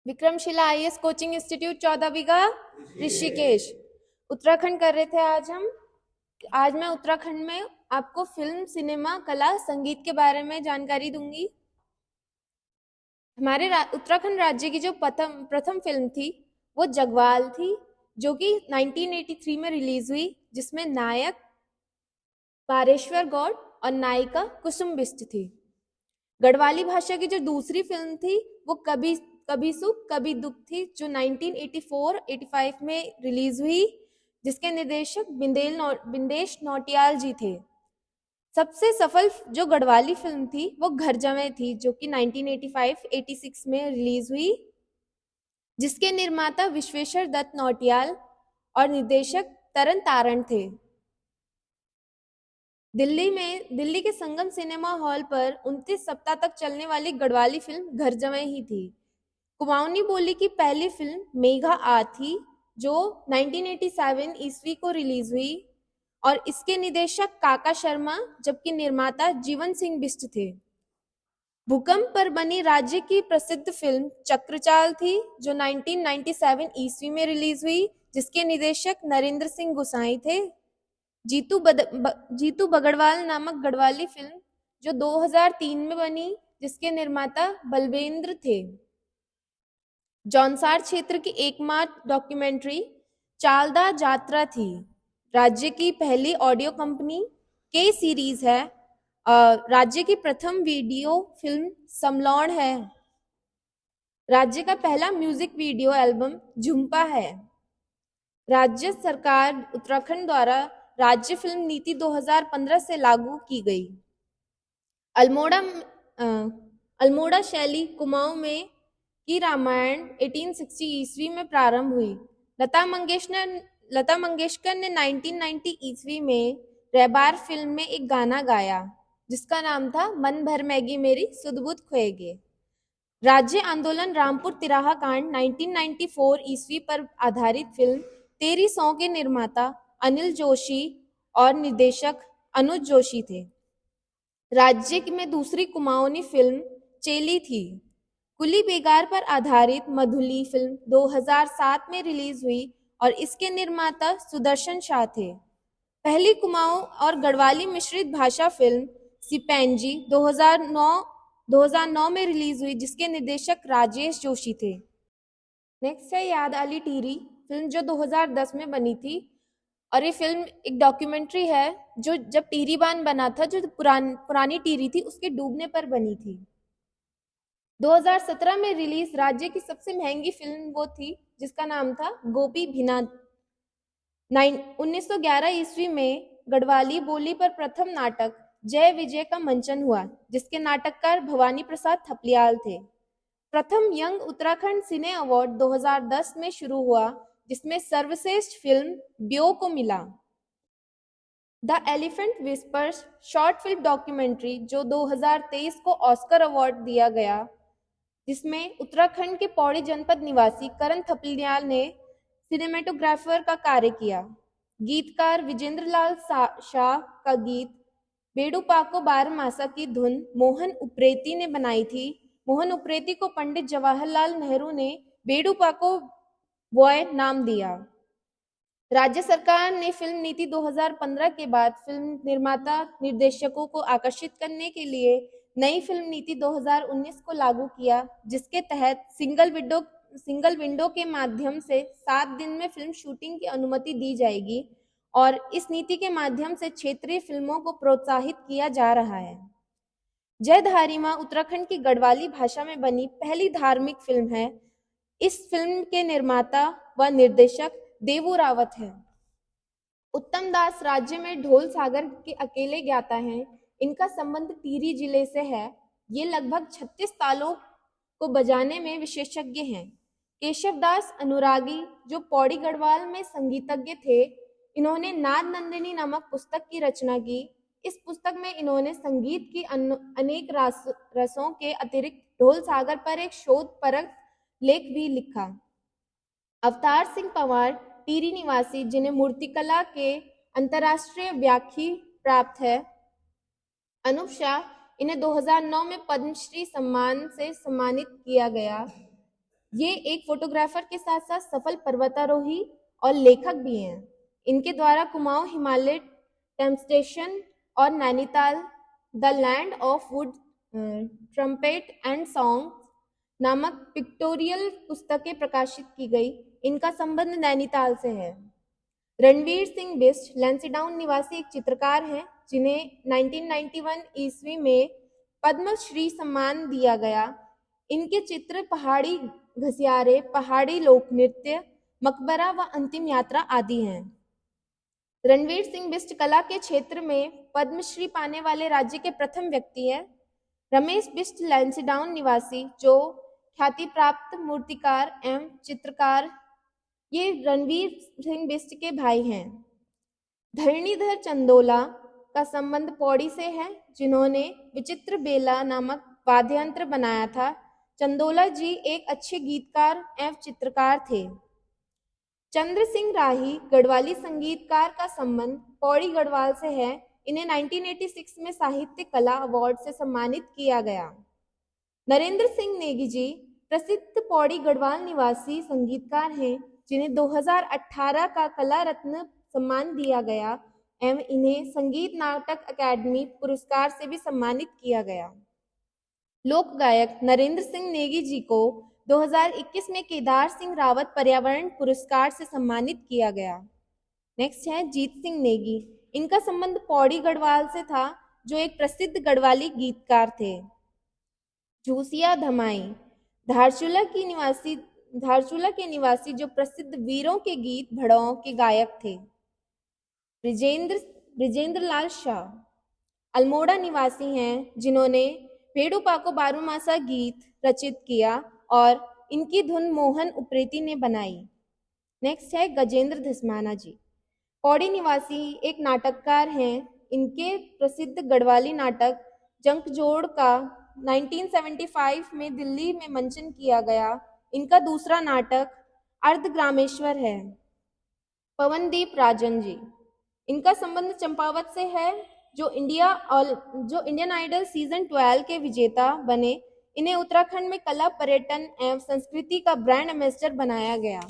Vikramshila IAS coaching institute 14 बीघा ऋषिकेश उत्तराखंड कर रहे थे। आज मैं उत्तराखंड में आपको फिल्म, सिनेमा, कला, संगीत के बारे में जानकारी दूंगी। हमारे उत्तराखंड राज्य की जो प्रथम फिल्म थी वो जगवाल थी, जो कि 1983 में रिलीज हुई, जिसमें नायक पारेश्वर गौड़ और नायिका कुसुम बिष्ट थी। गढ़वाली भाषा की जो दूसरी फिल्म थी वो कभी सुख कभी दुख थी, जो 1984-85 में रिलीज हुई, जिसके निर्देशक बिंदेश नौटियाल जी थे। सबसे सफल जो गढ़वाली फिल्म थी वो घर जमाई थी, जो कि 1985-86 में रिलीज हुई, जिसके निर्माता विश्वेश्वर दत्त नौटियाल और निर्देशक तरन तारण थे। दिल्ली के संगम सिनेमा हॉल पर 29 सप्ताह तक चलने वाली गढ़वाली फिल्म घर जमाई ही थी। कुमाऊनी बोली की पहली फिल्म मेघा आ थी, जो 1987 ईस्वी को रिलीज हुई, और इसके निदेशक काका शर्मा जबकि निर्माता जीवन सिंह बिष्ट थे। भूकंप पर बनी राज्य की प्रसिद्ध फिल्म चक्रचाल थी, जो 1997 ईस्वी में रिलीज हुई, जिसके निदेशक नरेंद्र सिंह गुसाई थे। जीतू बगड़वाल नामक गढ़वाली फिल्म जो 2003 में बनी, जिसके निर्माता बलवेंद्र थे। जौनसार क्षेत्र की एकमात्र डॉक्यूमेंट्री चालदा जात्रा थी। राज्य की पहली ऑडियो कंपनी के सीरीज है। राज्य की प्रथम वीडियो फिल्म समलौन है। राज्य का पहला म्यूजिक वीडियो एल्बम झुम्पा है। राज्य सरकार उत्तराखंड द्वारा राज्य फिल्म नीति 2015 से लागू की गई। अल्मोड़ा शैली कुमाऊं में की रामायण 1860 ईस्वी में प्रारंभ हुई। लता मंगेशकर ने 1990 ईस्वी में रहबार फिल्म में एक गाना गाया, जिसका नाम था मन भर मैगी मेरी सुध-बुध खोएगे। राज्य आंदोलन रामपुर तिराहा कांड 1994 ईस्वी पर आधारित फिल्म तेरी सौ के निर्माता अनिल जोशी और निर्देशक अनुज जोशी थे। राज्य में दूसरी कुमाऊनी फिल्म चेली थी। कुली बेगार पर आधारित मधुली फिल्म 2007 में रिलीज हुई और इसके निर्माता सुदर्शन शाह थे। पहली कुमाऊं और गढ़वाली मिश्रित भाषा फिल्म सिपेंजी 2009 में रिलीज हुई, जिसके निर्देशक राजेश जोशी थे। नेक्स्ट है याद आली टिहरी फिल्म, जो 2010 में बनी थी, और ये फिल्म एक डॉक्यूमेंट्री है जो जब टिहरी बांध बना था, जो पुरानी टिहरी थी उसके डूबने पर बनी थी। 2017 में रिलीज राज्य की सबसे महंगी फिल्म वो थी, जिसका नाम था गोपी भिनाद। 1911 ईस्वी में गढ़वाली बोली पर प्रथम नाटक जय विजय का मंचन हुआ, जिसके नाटककार भवानी प्रसाद थपलियाल थे। प्रथम यंग उत्तराखंड सिने अवार्ड 2010 में शुरू हुआ, जिसमें सर्वश्रेष्ठ फिल्म ब्यो को मिला। The elephant whispers short film documentary, जो 2023 को ऑस्कर अवार्ड दिया गया, जिसमें उत्तराखंड के पौड़ी जनपद निवासी करण थपलियाल ने सिनेमेटोग्राफर का कार्य किया। गीतकार विजेंद्र लाल शाह का गीत बेड़ू पाको बारमासा की धुन मोहन उप्रेती ने बनाई थी। मोहन उप्रेती को पंडित जवाहरलाल नेहरू ने बेड़ू पाको बॉय नाम दिया। राज्य सरकार ने फिल्म नीति 2015 के बाद फिल्म निर्माता निर्देशकों को आकर्षित करने के लिए नई फिल्म नीति 2019 को लागू किया, जिसके तहत सिंगल विंडो के माध्यम से 7 दिन में फिल्म शूटिंग की अनुमति दी जाएगी, और इस नीति के माध्यम से क्षेत्रीय फिल्मों को प्रोत्साहित किया जा रहा है। जय धारीमा उत्तराखंड की गढ़वाली भाषा में बनी पहली धार्मिक फिल्म है। इस फिल्म के निर्माता व निर्देशक देवू रावत हैं। उत्तम दास राज्य में ढोल सागर के अकेले ज्ञाता हैं। इनका संबंध टिहरी जिले से है। ये लगभग 36 तालों को बजाने में विशेषज्ञ हैं। केशव दास अनुरागी, जो पौड़ी गढ़वाल में संगीतज्ञ थे, इन्होंने नाद नंदिनी नामक पुस्तक की रचना की। इस पुस्तक में इन्होंने संगीत की अनेक रसों के अतिरिक्त ढोल सागर पर एक शोधपरक लेख भी लिखा। अवतार सिंह पंवार टिहरी निवासी, जिन्हें मूर्तिकला के अंतर्राष्ट्रीय व्याख्या प्राप्त है। अनूप शाह, इन्हें 2009 में पद्मश्री सम्मान से सम्मानित किया गया। ये एक फोटोग्राफर के साथ साथ सफल पर्वतारोही और लेखक भी हैं। इनके द्वारा कुमाऊं, हिमालय, टेम्पटेशन और Nainital the land of would, trumpet and song नामक पिक्टोरियल पुस्तकें प्रकाशित की गई। इनका संबंध नैनीताल से है। रणवीर सिंह बिष्ट लैंसीडाउन निवासी एक चित्रकार हैं जिन्हें 1991 ईस्वी में पद्मश्री सम्मान दिया गया। इनके चित्र पहाड़ी घसियारे, पहाड़ी लोक नृत्य, मकबरा व अंतिम यात्रा आदि हैं। रणवीर सिंह बिष्ट कला के क्षेत्र में पद्मश्री पाने वाले राज्य के प्रथम व्यक्ति हैं। रमेश बिष्ट लैंसीडाउन निवासी जो ख्याति प्राप्त मूर्तिकार एवं चित्रकार, ये रणवीर सिंह बिष्ट के भाई हैं। धरणीधर चंदोला का संबंध पौड़ी से है जिन्होंने विचित्र बेला नामक वाद्य यंत्र बनाया था। चंदोला जी एक अच्छे गीतकार एवं चित्रकार थे। चंद्र सिंह राही गढ़वाली संगीतकार का संबंध पौड़ी गढ़वाल से है। इन्हें 1986 में साहित्य कला अवार्ड से सम्मानित किया गया। नरेंद्र सिंह नेगी जी प्रसिद्ध पौड़ी गढ़वाल निवासी संगीतकार हैं जिन्हें 2018 का कला रत्न सम्मान दिया गया एवं इन्हें संगीत नाटक अकादमी पुरस्कार से भी सम्मानित किया गया। लोक गायक नरेंद्र सिंह नेगी जी को 2021 में केदार सिंह रावत पर्यावरण पुरस्कार से सम्मानित किया गया। नेक्स्ट है जीत सिंह नेगी। इनका संबंध पौड़ी गढ़वाल से था जो एक प्रसिद्ध गढ़वाली गीतकार थे। झूसिया धमाई धारचूला के निवासी जो प्रसिद्ध वीरों के गीत भड़ों के गायक थे। ब्रिजेंद्र लाल शाह अल्मोड़ा निवासी हैं जिन्होंने भेड़ू पाको बारूमासा गीत रचित किया और इनकी धुन मोहन उप्रेती ने बनाई। नेक्स्ट है गजेंद्र धस्माना जी, पौड़ी निवासी एक नाटककार हैं। इनके प्रसिद्ध गढ़वाली नाटक जंकजोड़ का 1975 में दिल्ली में मंचन किया गया। इनका दूसरा नाटक अर्धग्रामेश्वर है। पवनदीप राजन जी, इनका संबंध चंपावत से है जो इंडियन आइडल सीजन 12 के विजेता बने। इन्हें उत्तराखंड में कला, पर्यटन एवं संस्कृति का ब्रांड एम्बेसडर बनाया गया।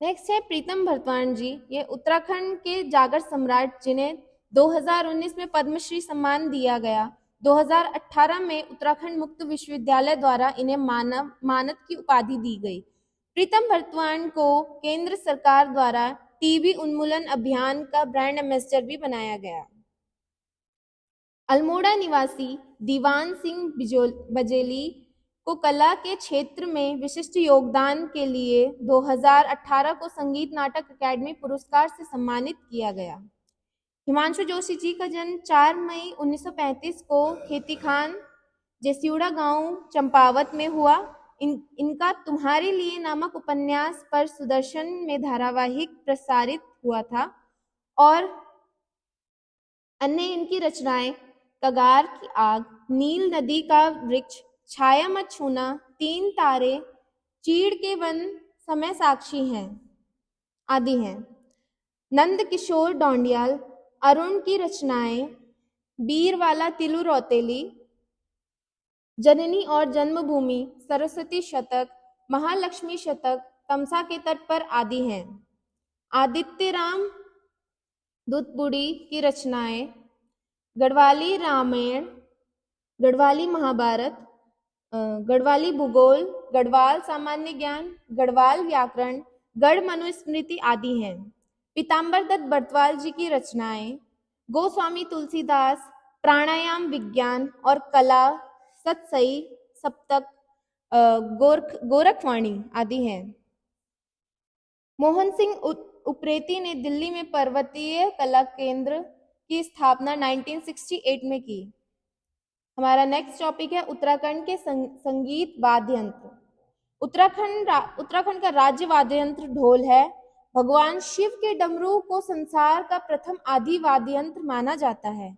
नेक्स्ट है प्रीतम भरतवान जी, ये उत्तराखंड के जागर सम्राट जिन्हें 2019 में पद्मश्री सम्मान दिया गया। 2018 में उत्तराखंड मुक्त विश्वविद्यालय द्वारा इन्हें मानद की उपाधि दी गई। प्रीतम भरतवान को केंद्र सरकार द्वारा टीबी उन्मूलन अभियान का ब्रांड एम्बेसडर भी बनाया गया। अल्मोड़ा निवासी दीवान सिंह बजेली को कला के क्षेत्र में विशिष्ट योगदान के लिए 2018 को संगीत नाटक अकादमी पुरस्कार से सम्मानित किया गया। हिमांशु जोशी जी का जन्म 4 मई 1935 को खेतीखान जेसियोड़ा गांव चंपावत में हुआ। इनका तुम्हारे लिए नामक उपन्यास पर सुदर्शन में धारावाहिक प्रसारित हुआ था और अन्य इनकी रचनाएं कगार की आग, नील नदी का वृक्ष, छाया मत छूना, 3 तारे, चीड़ के वन, समय साक्षी हैं आदि हैं। नंद किशोर डोंडियाल अरुण की रचनाएं बीरवाला तिलु रौतेली, जननी और जन्मभूमि, सरस्वती शतक, महालक्ष्मी शतक, तमसा के तट पर आदि हैं। आदित्य राम दुतबुड़ी की रचनाएं गढ़वाली रामायण, गढ़वाली महाभारत, गढ़वाली भूगोल, गढ़वाल सामान्य ज्ञान, गढ़वाल व्याकरण, गढ़ मनुस्मृति आदि हैं। पीताम्बर दत्त बर्तवाल जी की रचनाएं गोस्वामी तुलसीदास, प्राणायाम विज्ञान और कला, सतसई, सप्तक, गोरखवाणी आदि हैं। मोहन सिंह उप्रेती ने दिल्ली में पर्वतीय कला केंद्र की स्थापना 1968 में की। हमारा नेक्स्ट टॉपिक है उत्तराखंड के संगीत वाद्य यंत्र। उत्तराखंड का राज्य वाद्य यंत्र ढोल है। भगवान शिव के डमरू को संसार का प्रथम आदि वाद्य यंत्र माना जाता है।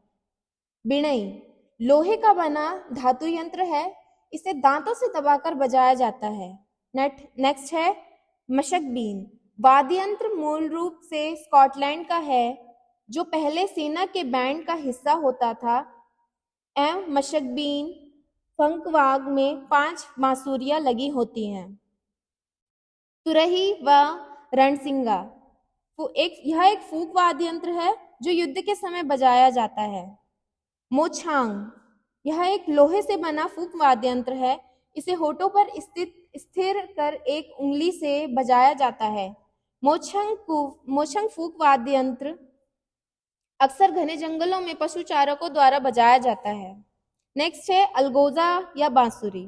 बिणई लोहे का बना धातु यंत्र है। इसे दांतों से दबाकर बजाया जाता है। नेक्स्ट है मशकबीन। वाद्य यंत्र मूल रूप से स्कॉटलैंड का है जो पहले सेना के बैंड का हिस्सा होता था। एवं मशकबीन फंकवाग में 5 बांसुरियां लगी होती हैं। तुरही व रणसिंगा यह एक फूक वाद्य यंत्र है जो युद्ध के समय बजाया जाता है। मोछांग यह एक लोहे से बना फूक वाद्य यंत्र है। इसे होठों पर स्थिर कर एक उंगली से बजाया जाता है। मोछंग फूक वाद्य यंत्र अक्सर घने जंगलों में पशु चारकों द्वारा बजाया जाता है। नेक्स्ट है अलगोजा या बांसुरी।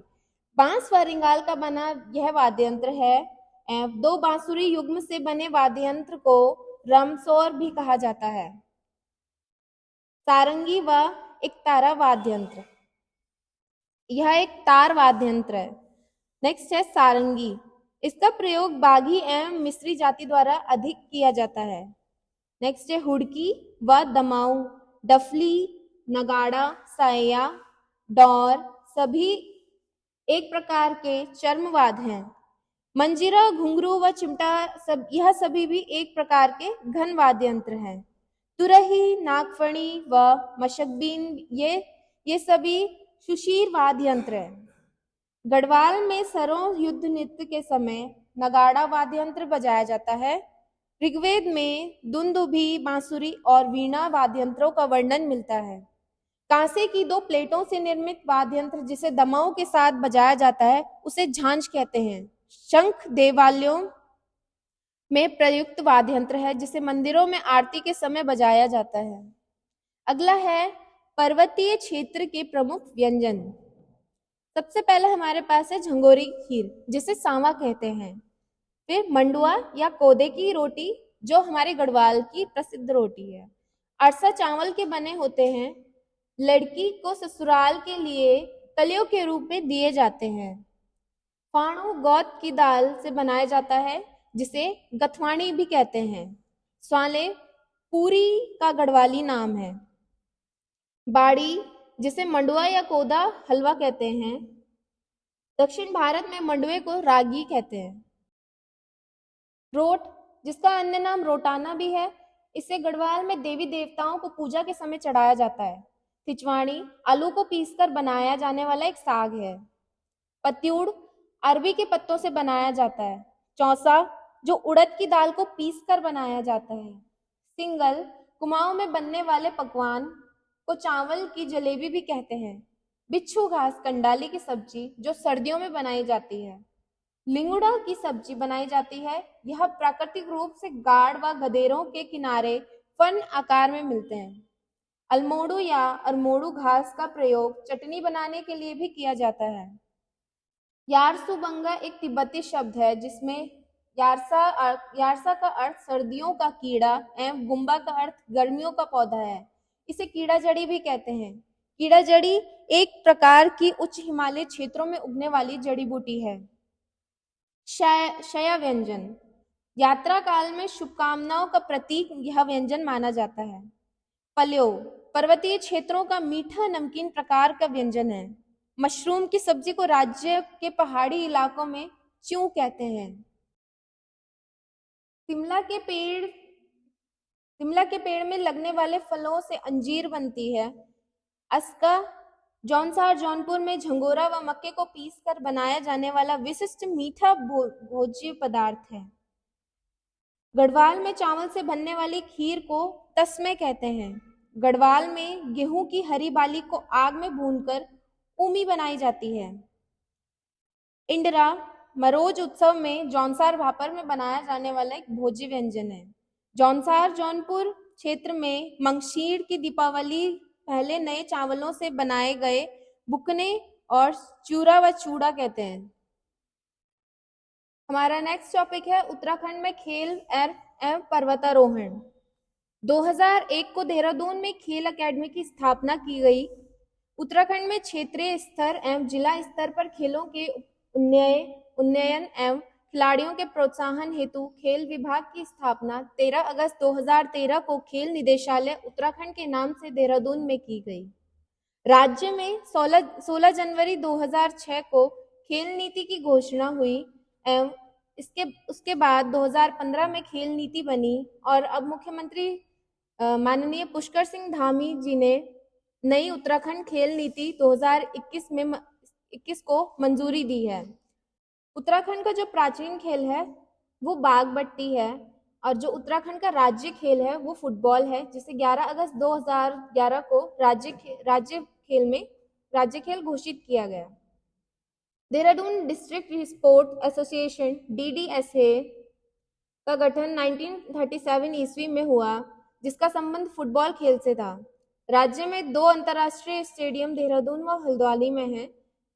बांस व रिंगाल का बना यह वाद्य यंत्र है। 2 बांसुरी युग्म से बने वाद्य यंत्र को रमसौर भी कहा जाता है। सारंगी व एक तारा वाद्य यंत्र, यह एक तार वाद्य यंत्र है। नेक्स्ट है सारंगी। इसका प्रयोग बाघी एवं मिस्री जाति द्वारा अधिक किया जाता है। नेक्स्ट है हुड़की व दमाऊ। डफली, नगाड़ा, साया, डौर सभी एक प्रकार के चर्मवाद हैं। मंजीरा, घुंघरू व चिमटा यह सभी भी एक प्रकार के घन वाद्य यंत्र हैं। तुरही, नागफणी व मशकबीन ये सभी सुशीर वाद्य यंत्र हैं। गढ़वाल में सरों युद्ध नृत्य के समय नगाड़ा वाद्य यंत्र बजाया जाता है। ऋग्वेद में दुंदुभी, बांसुरी और वीणा वाद्य यंत्रों का वर्णन मिलता है। कांसे की 2 प्लेटों से निर्मित वाद्य यंत्र जिसे दमाओं के साथ बजाया जाता है उसे झांझ कहते हैं। शंख देवालयों में प्रयुक्त वाद्य यंत्र है जिसे मंदिरों में आरती के समय बजाया जाता है। अगला है पर्वतीय क्षेत्र के प्रमुख व्यंजन। सबसे पहले हमारे पास है झंगोरी खीर जिसे सांवा कहते हैं। फिर मंडुआ या कोदे की रोटी जो हमारे गढ़वाल की प्रसिद्ध रोटी है। अरसा चावल के बने होते हैं। लड़की को ससुराल के लिए कलियों के रूप में दिए जाते हैं। फाणू गौत की दाल से बनाया जाता है जिसे गथवाणी भी कहते हैं। स्वाले पूरी का गढ़वाली नाम है। बाड़ी जिसे मंडुआ या कोदा हलवा कहते हैं। दक्षिण भारत में मंडुए को रागी कहते हैं। रोट जिसका अन्य नाम रोटाना भी है, इसे गढ़वाल में देवी देवताओं को पूजा के समय चढ़ाया जाता है। खिचवाणी आलू को पीसकर बनाया जाने वाला एक साग है। पत्यूड़ अरबी के पत्तों से बनाया जाता है। चौसा जो उड़द की दाल को पीसकर बनाया जाता है। सिंगल कुमाऊं में बनने वाले पकवान को चावल की जलेबी भी कहते हैं। बिच्छू घास कंडाली की सब्जी जो सर्दियों में बनाई जाती है। लिंगुड़ा की सब्जी बनाई जाती है। यह प्राकृतिक रूप से गाड़ व गधेरों के किनारे फन आकार में मिलते हैं। अल्मोड़ू या अरमोड़ू घास का प्रयोग चटनी बनाने के लिए भी किया जाता है। यारसुबंगा एक तिब्बती शब्द है जिसमें यारसा का अर्थ सर्दियों का कीड़ा एवं गुम्बा का अर्थ गर्मियों का पौधा है। इसे कीड़ा जड़ी भी कहते हैं। कीड़ा जड़ी एक प्रकार की उच्च हिमालय क्षेत्रों में उगने वाली जड़ी बूटी है। शया व्यंजन यात्रा काल में शुभकामनाओं का प्रतीक यह व्यंजन माना जाता है। पल्यो पर्वतीय क्षेत्रों का मीठा नमकीन प्रकार का व्यंजन है। मशरूम की सब्जी को राज्य के पहाड़ी इलाकों में च्यू कहते हैं। तिमला के पेड़ में लगने वाले फलों से अंजीर बनती है। अस्का जौनसार जौनपुर में झंगोरा व मक्के को पीसकर बनाया जाने वाला विशिष्ट मीठा भोज्य पदार्थ है। गढ़वाल में चावल से बनने वाली खीर को तस्मे कहते हैं। गढ़वाल में गेहूं की हरी बाली को आग में भूनकर ऊमी बनाई जाती है। इंडरा मरोज उत्सव में जौनसार भापर में बनाया जाने वाला एक भोज्य व्यंजन है। जौनसार जौनपुर क्षेत्र में मंगशीर की दीपावली पहले नए चावलों से बनाए गए बुकने और चूरा व चूड़ा कहते हैं। हमारा नेक्स्ट टॉपिक है उत्तराखंड में खेल एवं पर्वतारोहण। 2001 को देहरादून में खेल अकेडमी की स्थापना की गई। उत्तराखंड में क्षेत्रीय स्तर एवं जिला स्तर पर खेलों के उन्नयन एवं खिलाड़ियों के प्रोत्साहन हेतु खेल विभाग की स्थापना 13 अगस्त 2013 को खेल निदेशालय उत्तराखंड के नाम से देहरादून में की गई। राज्य में 16 जनवरी 2006 को खेल नीति की घोषणा हुई एवं उसके बाद 2015 में खेल नीति बनी और अब मुख्यमंत्री माननीय पुष्कर सिंह धामी जी ने नई उत्तराखंड खेल नीति 2021 में 2021 को मंजूरी दी है। उत्तराखंड का जो प्राचीन खेल है वो बाघ बट्टी है और जो उत्तराखंड का राज्य खेल है वो फुटबॉल है, जिसे 11 अगस्त 2011 को राज्य खेल घोषित किया गया। Dehradun district sport association DDSA का गठन 1937 ईस्वी में हुआ, जिसका संबंध फुटबॉल खेल से था। राज्य में 2 अंतर्राष्ट्रीय स्टेडियम देहरादून व हल्द्वानी में हैं।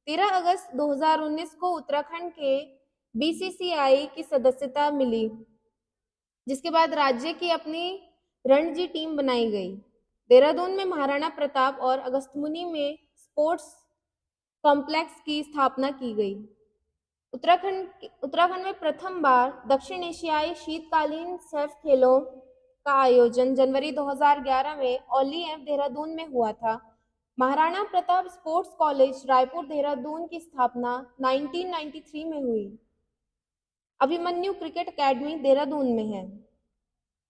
13 अगस्त 2019 को उत्तराखंड के BCCI की सदस्यता मिली, जिसके बाद राज्य की अपनी रणजी टीम बनाई गई। देहरादून में महाराणा प्रताप और अगस्त्यमुनि में स्पोर्ट्स कॉम्प्लेक्स की स्थापना की गई। उत्तराखंड में प्रथम बार दक्षिण एशियाई शीतकालीन सैफ खेलों का आयोजन जनवरी 2011 में OLIF देहरादून में हुआ था। महाराणा प्रताप स्पोर्ट्स कॉलेज रायपुर देहरादून की स्थापना 1993 में हुई। अभिमन्यु क्रिकेट एकेडमी देहरादून में है।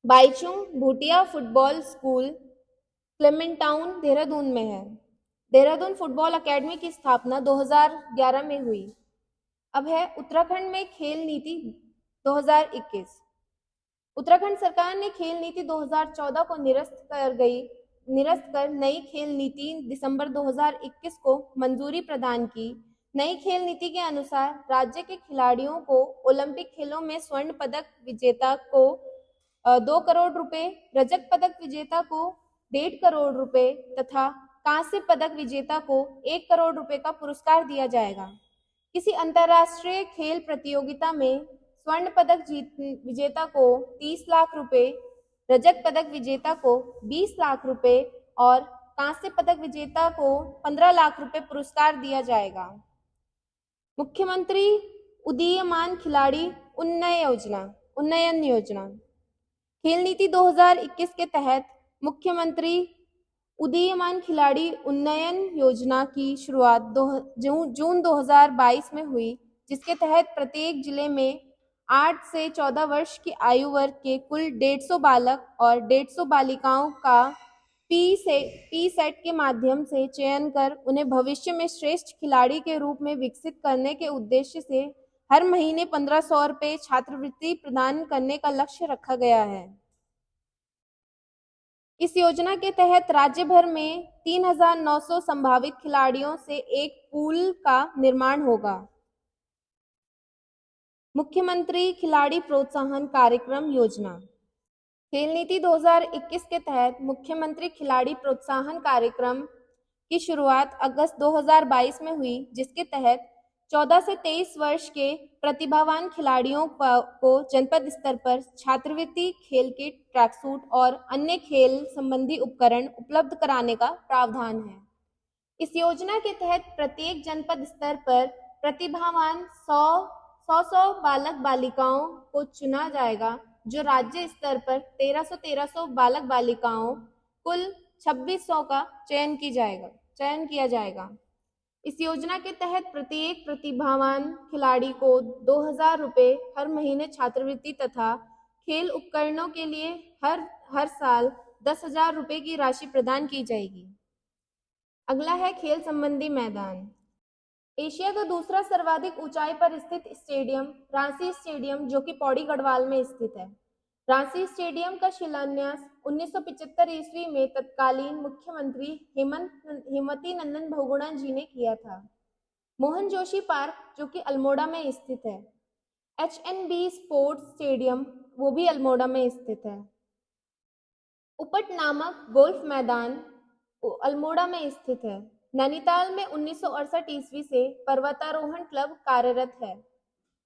बाईचुंग भूटिया फुटबॉल स्कूल क्लेमेंटाउन देहरादून में है। देहरादून फुटबॉल अकेडमी की स्थापना 2011 में हुई। अब है उत्तराखंड में खेल नीति 2021। उत्तराखंड सरकार ने खेल नीति 2014 को निरस्त कर नई खेल नीति दिसंबर 2021 को मंजूरी प्रदान की। नई खेल नीति के अनुसार राज्य के खिलाड़ियों को ओलंपिक खेलों में स्वर्ण पदक विजेता को 2 करोड़ रुपए, रजत पदक विजेता को 1.5 करोड़ रुपए तथा कांस्य पदक विजेता को 1 करोड़ रुपए का पुरस्कार दिया जाएगा। किसी अंतर्राष्ट्रीय खेल प्रतियोगिता में स्वर्ण पदक विजेता को 30 लाख रुपए, रजत पदक विजेता को 20 लाख रुपए और कांस्य पदक विजेता को 15 लाख रुपए पुरस्कार दिया जाएगा। मुख्यमंत्री उदीयमान खिलाड़ी उन्नयन योजना खेल नीति 2021 के तहत मुख्यमंत्री उदीयमान खिलाड़ी उन्नयन योजना की शुरुआत जून 2022 में हुई, जिसके तहत प्रत्येक जिले में 8 से 14 वर्ष की आयु वर्ग के कुल 150 बालक और 150 बालिकाओं का PSET के माध्यम से चयन कर उन्हें भविष्य में श्रेष्ठ खिलाड़ी के रूप में विकसित करने के उद्देश्य से हर महीने 1500 रुपये छात्रवृत्ति प्रदान करने का लक्ष्य रखा गया है। इस योजना के तहत राज्य भर में 3900 संभावित खिलाड़ियों से एक पूल का निर्माण होगा। मुख्यमंत्री खिलाड़ी प्रोत्साहन कार्यक्रम योजना खेल नीति 2021 के तहत मुख्यमंत्री खिलाड़ी प्रोत्साहन कार्यक्रम की शुरुआत अगस्त 2022 में हुई, जिसके तहत 14 से 23 वर्ष के प्रतिभावान खिलाड़ियों को जनपद स्तर पर छात्रवृत्ति, खेल किट, ट्रैक सूट और अन्य खेल संबंधी उपकरण उपलब्ध कराने का प्रावधान है। इस योजना के तहत प्रत्येक जनपद स्तर पर प्रतिभावान 100 बालक बालिकाओं को चुना जाएगा, जो राज्य स्तर पर 1300 बालक बालिकाओं कुल 2600 का चयन किया जाएगा। इस योजना के तहत प्रत्येक प्रतिभावान खिलाड़ी को 2000 रुपये हर महीने छात्रवृत्ति तथा खेल उपकरणों के लिए हर साल 10,000 रुपये की राशि प्रदान की जाएगी। अगला है खेल संबंधी मैदान। एशिया का दूसरा सर्वाधिक ऊंचाई पर स्थित स्टेडियम रांसी स्टेडियम, जो कि पौड़ी गढ़वाल में स्थित है। रांसी स्टेडियम का शिलान्यास 1975 ईस्वी में तत्कालीन मुख्यमंत्री हेमवती नंदन बहुगुणा जी ने किया था। मोहन जोशी पार्क, जो कि अल्मोड़ा में स्थित है। HNB स्पोर्ट्स स्टेडियम, वो भी अल्मोड़ा में स्थित है। उपट नामक गोल्फ मैदान अल्मोड़ा में स्थित है। नैनीताल में 1968 ईस्वी से पर्वतारोहण क्लब कार्यरत है।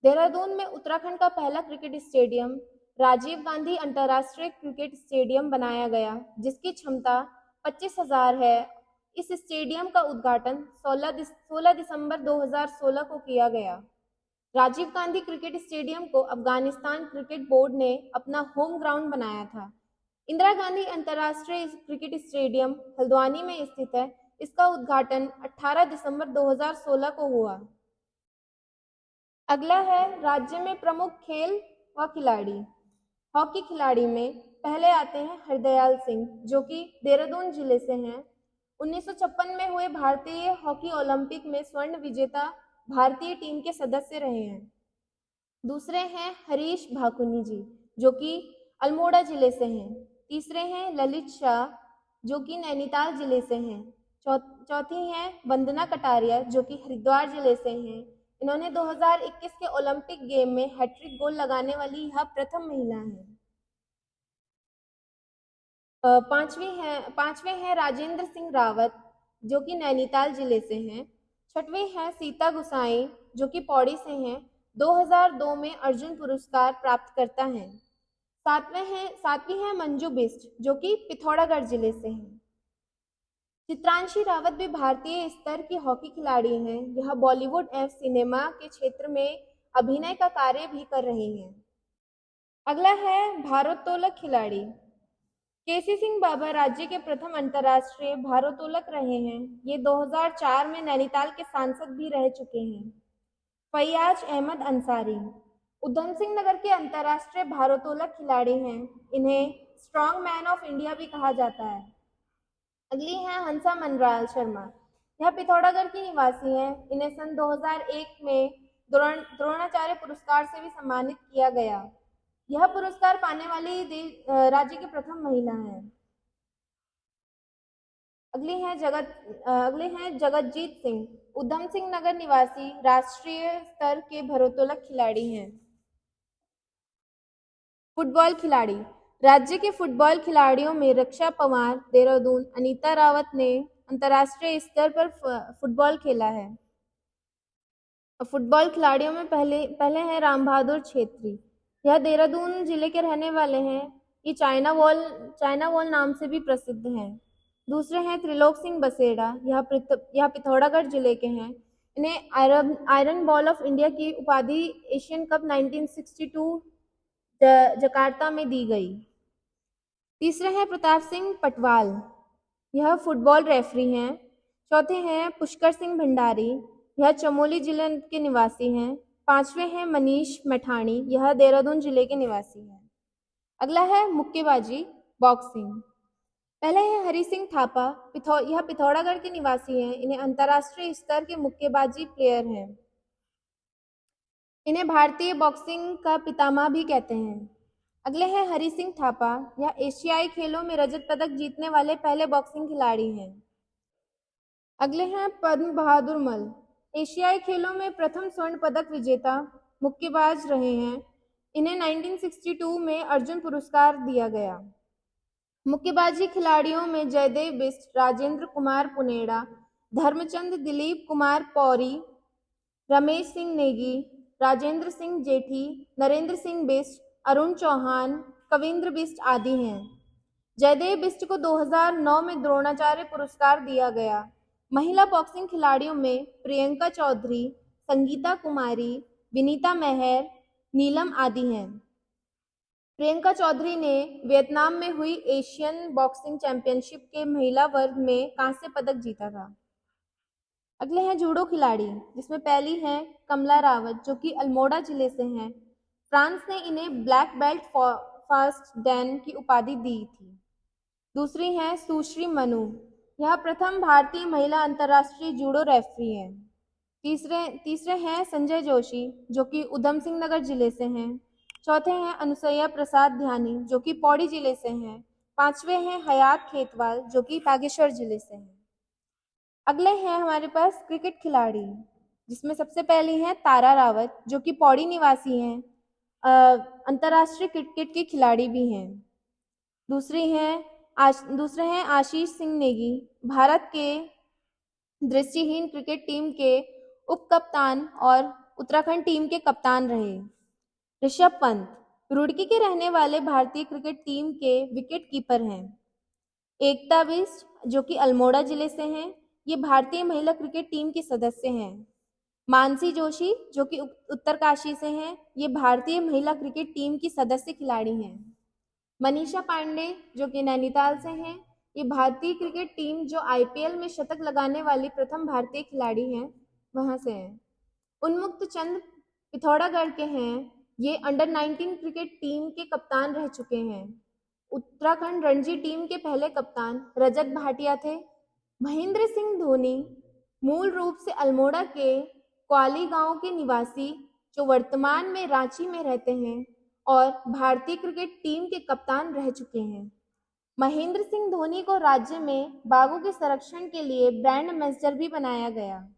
देहरादून में उत्तराखंड का पहला क्रिकेट स्टेडियम राजीव गांधी अंतर्राष्ट्रीय क्रिकेट स्टेडियम बनाया गया, जिसकी क्षमता 25,000 है। इस स्टेडियम का उद्घाटन 16 दिसंबर 2016 को किया गया। राजीव गांधी क्रिकेट स्टेडियम को अफगानिस्तान क्रिकेट बोर्ड ने अपना होम ग्राउंड बनाया था। इंदिरा गांधी अंतर्राष्ट्रीय क्रिकेट स्टेडियम हल्द्वानी में स्थित है। इसका उद्घाटन 18 दिसंबर 2016 को हुआ। अगला है राज्य में प्रमुख खेल व खिलाड़ी। हॉकी खिलाड़ी में पहले आते हैं हरदयाल सिंह, जो कि देहरादून जिले से हैं। 1956 में हुए भारतीय हॉकी ओलंपिक में स्वर्ण विजेता भारतीय टीम के सदस्य रहे हैं। दूसरे हैं हरीश भाकुनी जी, जो कि अल्मोड़ा जिले से हैं। तीसरे हैं ललित शाह, जो कि नैनीताल जिले से हैं। चौथी हैं वंदना कटारिया, जो कि हरिद्वार जिले से हैं। इन्होंने 2021 के ओलंपिक गेम में हैट्रिक गोल लगाने वाली यह प्रथम महिला हैं। पांचवें हैं राजेंद्र सिंह रावत, जो कि नैनीताल जिले से हैं। छठवें हैं सीता गुसाई, जो कि पौड़ी से हैं। 2002 में अर्जुन पुरस्कार प्राप्त करता है। सातवीं है मंजू बिष्ट, जो कि पिथौरागढ़ जिले से हैं। चित्रांशी रावत भी भारतीय स्तर की हॉकी खिलाड़ी हैं। यह बॉलीवुड एवं सिनेमा के क्षेत्र में अभिनय का कार्य भी कर रही हैं। अगला है भारोत्तोलक खिलाड़ी। केसी सिंह बाबा राज्य के प्रथम अंतर्राष्ट्रीय भारोत्तोलक रहे हैं। ये 2004 में नैनीताल के सांसद भी रह चुके हैं। फैयाज अहमद अंसारी उधम सिंह नगर के अंतर्राष्ट्रीय भारोत्तोलक खिलाड़ी हैं। इन्हें स्ट्रॉन्ग मैन ऑफ इंडिया भी कहा जाता है। अगली है हंसा मनराल शर्मा। यह पिथौरागढ़ की निवासी हैं। इन्हें सन 2001 में द्रोणाचार्य पुरस्कार से भी सम्मानित किया गया। यह पुरस्कार पाने वाली राज्य की प्रथम महिला हैं। अगले हैं जगतजीत सिंह, उधम सिंह नगर निवासी, राष्ट्रीय स्तर के भारोत्तोलक खिलाड़ी हैं। फुटबॉल खिलाड़ी। राज्य के फुटबॉल खिलाड़ियों में रक्षा पवार देहरादून, अनीता रावत ने अंतर्राष्ट्रीय स्तर पर फुटबॉल खेला है। फुटबॉल खिलाड़ियों में पहले हैं राम बहादुर छेत्री। यह देहरादून जिले के रहने वाले हैं। ये चाइना वॉल नाम से भी प्रसिद्ध हैं। दूसरे हैं त्रिलोक सिंह बसेड़ा। यह पिथौरागढ़ जिले के हैं। इन्हें आयरन बॉल ऑफ इंडिया की उपाधि एशियन कप 1962 जकार्ता में दी गई। तीसरे हैं प्रताप सिंह पटवाल। यह फुटबॉल रेफरी हैं। चौथे हैं पुष्कर सिंह भंडारी। यह चमोली जिले के निवासी हैं। पांचवें हैं मनीष मैठाणी। यह देहरादून जिले के निवासी हैं। अगला है मुक्केबाजी बॉक्सिंग। पहले है हरि सिंह थापा। यह पिथौरागढ़ के निवासी हैं। इन्हें अंतर्राष्ट्रीय स्तर के मुक्केबाजी प्लेयर हैं। इन्हें भारतीय बॉक्सिंग का पितामह भी कहते हैं। अगले हैं हरि सिंह थापा। यह एशियाई खेलों में रजत पदक जीतने वाले पहले बॉक्सिंग खिलाड़ी हैं। अगले हैं पद्म बहादुर मल। एशियाई खेलों में प्रथम स्वर्ण पदक विजेता मुक्केबाज रहे हैं। इन्हें 1962 में अर्जुन पुरस्कार दिया गया। मुक्केबाजी खिलाड़ियों में जयदेव बिष्ट, राजेंद्र कुमार पुनेड़ा, धर्मचंद दिलीप कुमार पौरी, रमेश सिंह नेगी, राजेंद्र सिंह जेठी, नरेंद्र सिंह बिष्ट, अरुण चौहान, कविंद्र बिष्ट आदि हैं। जयदेव बिष्ट को 2009 में द्रोणाचार्य पुरस्कार दिया गया। महिला बॉक्सिंग खिलाड़ियों में प्रियंका चौधरी, संगीता कुमारी, विनीता मेहर, नीलम आदि हैं। प्रियंका चौधरी ने वियतनाम में हुई एशियन बॉक्सिंग चैंपियनशिप के महिला वर्ग में कांस्य पदक जीता था। अगले हैं जूडो खिलाड़ी, जिसमें पहली हैं कमला रावत, जो कि अल्मोड़ा जिले से हैं। फ्रांस ने इन्हें ब्लैक बेल्ट फास्ट डैन की उपाधि दी थी। दूसरी हैं सुश्री मनु। यह प्रथम भारतीय महिला अंतर्राष्ट्रीय जूडो रेफरी हैं। तीसरे हैं संजय जोशी, जो कि उधम सिंह नगर जिले से हैं। चौथे हैं अनुसैया प्रसाद ध्यानी, जो कि पौड़ी जिले से हैं। पांचवे हैं हयात खेतवाल, जो कि बागेश्वर जिले से हैं। अगले हैं हमारे पास क्रिकेट खिलाड़ी, जिसमें सबसे पहली हैं तारा रावत, जो कि पौड़ी निवासी हैं। अंतर्राष्ट्रीय क्रिकेट की खिलाड़ी भी हैं। दूसरे हैं आशीष सिंह नेगी, भारत के दृष्टिहीन क्रिकेट टीम के उप कप्तान और उत्तराखंड टीम के कप्तान रहे। ऋषभ पंत रुड़की के रहने वाले भारतीय क्रिकेट टीम के विकेट कीपर हैं। एकता बिष्ट, जो कि अल्मोड़ा जिले से हैं, ये भारतीय महिला क्रिकेट टीम की सदस्य हैं। मानसी जोशी, जो कि उत्तरकाशी से हैं, ये भारतीय महिला क्रिकेट टीम की सदस्य खिलाड़ी हैं। मनीषा पांडे, जो कि नैनीताल से हैं, ये भारतीय क्रिकेट टीम जो आईपीएल में शतक लगाने वाली प्रथम भारतीय खिलाड़ी हैं, वहां से हैं। उन्मुक्त चंद पिथौरागढ़ के हैं। ये अंडर 19 क्रिकेट टीम के कप्तान रह चुके हैं। उत्तराखंड रणजी टीम के पहले कप्तान रजत भाटिया थे। महेंद्र सिंह धोनी मूल रूप से अल्मोड़ा के क्वाली गांव के निवासी जो वर्तमान में रांची में रहते हैं और भारतीय क्रिकेट टीम के कप्तान रह चुके हैं। महेंद्र सिंह धोनी को राज्य में बाघों के संरक्षण के लिए ब्रांड एम्बेसडर भी बनाया गया।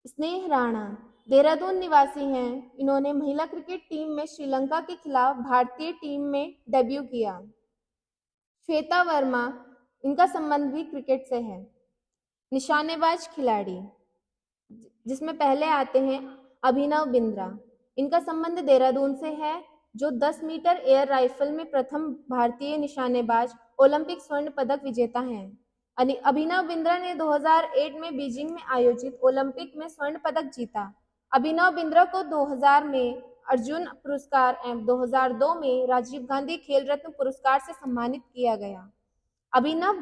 स्नेह राणा देहरादून निवासी हैं। इन्होंने महिला क्रिकेट टीम में श्रीलंका के खिलाफ भारतीय टीम में डेब्यू किया। श्वेता वर्मा, इनका संबंध भी क्रिकेट से है। निशानेबाज खिलाड़ी जिसमें पहले आते हैं अभिनव बिंद्रा, इनका संबंध देहरादून से है, जो 10 मीटर एयर राइफल में प्रथम भारतीय निशानेबाज, ओलंपिक स्वर्ण पदक विजेता हैं। अभिनव बिंद्रा ने 2008 में बीजिंग में आयोजित ओलंपिक में स्वर्ण पदक जीता। अभिनव बिंद्रा को 2000 में अर्जुन पुरस्कार एवं 2002 में राजीव गांधी खेल रत्न पुरस्कार से सम्मानित किया गया। अभिनव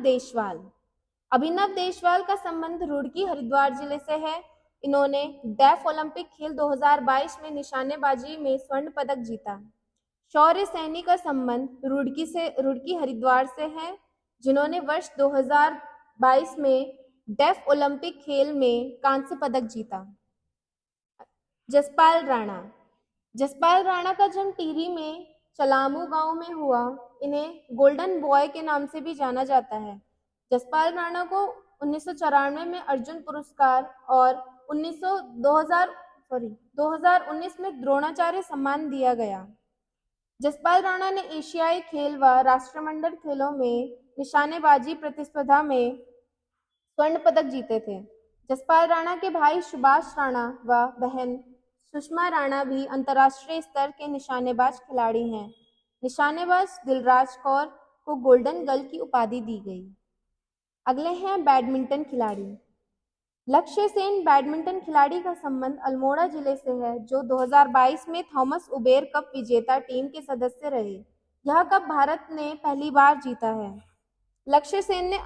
देशवाल का संबंध रुड़की हरिद्वार जिले से है। इन्होंने डेफ ओलंपिक खेल 2022 में निशानेबाजी में स्वर्ण पदक जीता। शौर्य सैनी का संबंध रुड़की हरिद्वार से है, जिन्होंने वर्ष 2022 में डेफ ओलंपिक खेल में कांस्य पदक जीता। जसपाल राणा का जन्म टिहरी में चलामू गांव में हुआ। इन्हें गोल्डन बॉय के नाम से भी जाना जाता है। जसपाल राणा को 1994 में अर्जुन पुरस्कार और 2019 में द्रोणाचार्य सम्मान दिया गया। जसपाल राणा ने एशियाई खेल व राष्ट्रमंडल खेलों में निशानेबाजी प्रतिस्पर्धा में स्वर्ण पदक जीते थे। जसपाल राणा के भाई सुभाष राणा व बहन सुषमा राणा भी अंतर्राष्ट्रीय स्तर के निशानेबाज खिलाड़ी हैं। निशानेबाज दिलराज कौर को गोल्डन गर्ल की उपाधि दी गई। अगले हैं बैडमिंटन खिलाड़ी। लक्ष्य सेन बैडमिंटन खिलाड़ी का संबंध अल्मोड़ा जिले से है, जो 2022 में थॉमस उबेर कप विजेता टीम के सदस्य रहे। यह कप भारत ने पहली बार जीता है। लक्ष्य सेन ने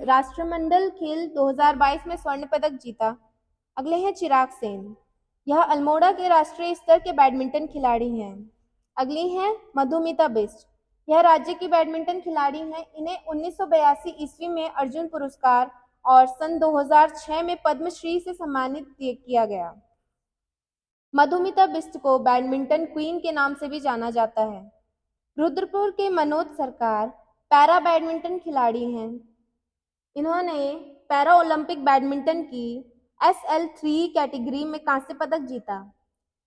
राष्ट्रमंडल खेल 2022 में स्वर्ण पदक जीता। अगले हैं चिराग सेन, यह अल्मोड़ा के राष्ट्रीय स्तर के बैडमिंटन खिलाड़ी हैं। अगली हैं मधुमिता बिष्ट, यह राज्य की बैडमिंटन खिलाड़ी हैं। इन्हें 1982 ईस्वी में अर्जुन पुरस्कार और सन 2006 में पद्मश्री से सम्मानित किया गया। मधुमिता बिष्ट को बैडमिंटन क्वीन के नाम से भी जाना जाता है। रुद्रपुर के मनोज सरकार पैरा बैडमिंटन खिलाड़ी हैं। इन्होंने पैरा ओलंपिक बैडमिंटन की SL3 कैटेगरी में कांस्य पदक जीता।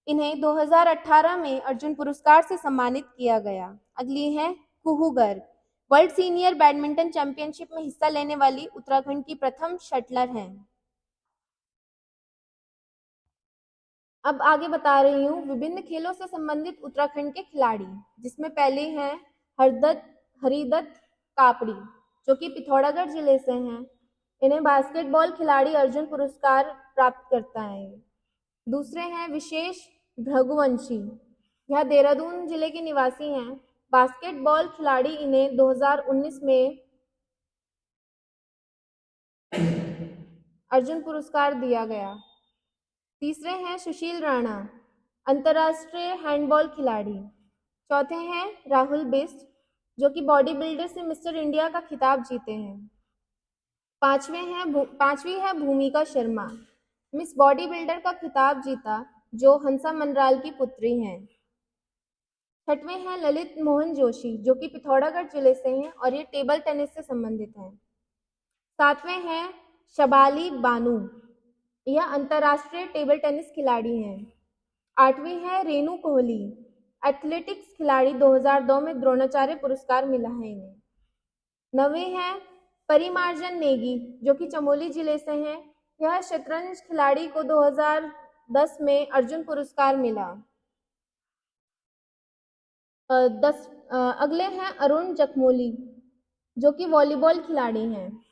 इन्हें 2018 में अर्जुन पुरस्कार से सम्मानित किया गया। अगली है Kuhu Garg, world senior badminton championship में हिस्सा लेने वाली उत्तराखंड की प्रथम शटलर हैं। अब आगे बता रही हूँ विभिन्न खेलों से संबंधित उत्तराखंड के खिलाड़ी, जिसमें पहले हैं हरिदत्त कापड़ी, जो कि पिथौरागढ़ जिले से हैं। इन्हें बास्केटबॉल खिलाड़ी अर्जुन पुरस्कार प्राप्त करता है। दूसरे हैं विशेष भृगुवंशी, यह देहरादून जिले के निवासी हैं। बास्केटबॉल खिलाड़ी, इन्हें 2019 में अर्जुन पुरस्कार दिया गया। तीसरे हैं सुशील राणा, अंतर्राष्ट्रीय हैंडबॉल खिलाड़ी। चौथे हैं राहुल बिष्ट, जो कि बॉडी बिल्डर से मिस्टर इंडिया का खिताब जीते हैं। पांचवी है भूमिका शर्मा, मिस बॉडी बिल्डर का खिताब जीता, जो हंसा मनराल की पुत्री हैं। छठवें हैं ललित मोहन जोशी, जो कि पिथौरागढ़ जिले से हैं और ये टेबल टेनिस से संबंधित हैं। सातवें हैं शबाली बानू, यह अंतर्राष्ट्रीय टेबल टेनिस खिलाड़ी हैं। आठवीं है रेनू कोहली, एथलेटिक्स खिलाड़ी, 2002 में द्रोणाचार्य पुरस्कार मिला है इन्हें। नौवीं है परिमार्जन नेगी, जो कि चमोली जिले से हैं। यह शतरंज खिलाड़ी को 2010 में अर्जुन पुरस्कार मिला। अगले हैं अरुण जखमोली, जो कि वॉलीबॉल खिलाड़ी हैं।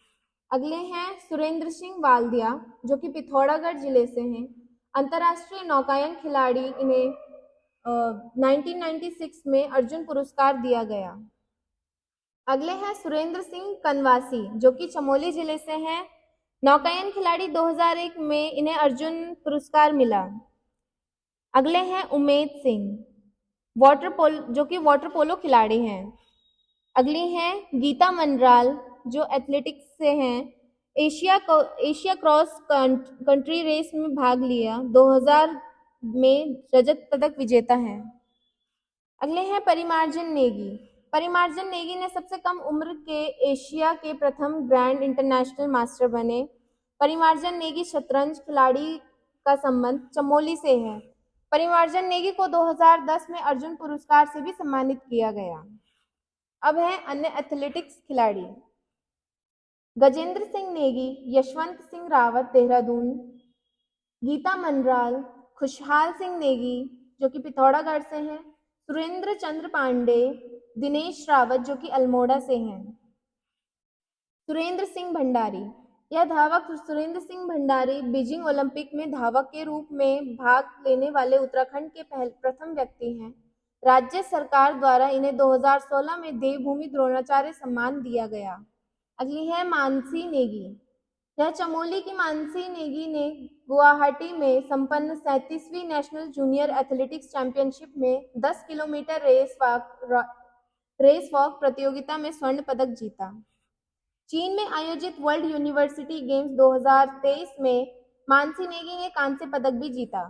अगले हैं सुरेंद्र सिंह वाल्दिया, जो कि पिथौरागढ़ जिले से हैं। अंतर्राष्ट्रीय नौकायन खिलाड़ी, इन्हें 1996 में अर्जुन पुरस्कार दिया गया। अगले हैं सुरेंद्र सिंह कनवासी, जो कि चमोली जिले से हैं। नौकायन खिलाड़ी, 2001 में इन्हें अर्जुन पुरस्कार मिला। अगले हैं उमेद सिंह, जो कि वाटर पोलो खिलाड़ी हैं। अगली हैं गीता मनराल, जो एथलेटिक्स से हैं। एशिया क्रॉस कंट्री रेस में भाग लिया। 2000 में रजत पदक विजेता है। अगले हैं परिमार्जन नेगी। परिमार्जन नेगी ने सबसे कम उम्र के एशिया के प्रथम ग्रैंड इंटरनेशनल मास्टर बने। परिमार्जन नेगी शतरंज खिलाड़ी का संबंध चमोली से है। परिमार्जन नेगी को 2010 में अर्जुन पुरस्कार से भी सम्मानित किया गया। अब है अन्य एथलेटिक्स खिलाड़ी। गजेंद्र सिंह नेगी, यशवंत सिंह रावत देहरादून, गीता मनराल, खुशहाल सिंह नेगी जो कि पिथौरागढ़ से हैं, सुरेंद्र चंद्र पांडे, दिनेश रावत जो कि अल्मोड़ा से हैं। सुरेंद्र सिंह भंडारी, यह धावक सुरेंद्र सिंह भंडारी बीजिंग ओलंपिक में धावक के रूप में भाग लेने वाले उत्तराखंड के प्रथम व्यक्ति हैं। राज्य सरकार द्वारा इन्हें 2016 में देवभूमि द्रोणाचार्य सम्मान दिया गया। अगली है मानसी नेगी। यह चमोली की मानसी नेगी ने गुवाहाटी में संपन्न 37वीं नेशनल जूनियर एथलेटिक्स चैंपियनशिप में 10 किलोमीटर रेस वॉक प्रतियोगिता में स्वर्ण पदक जीता। चीन में आयोजित वर्ल्ड यूनिवर्सिटी गेम्स 2023 में मानसी नेगी ने कांस्य पदक भी जीता।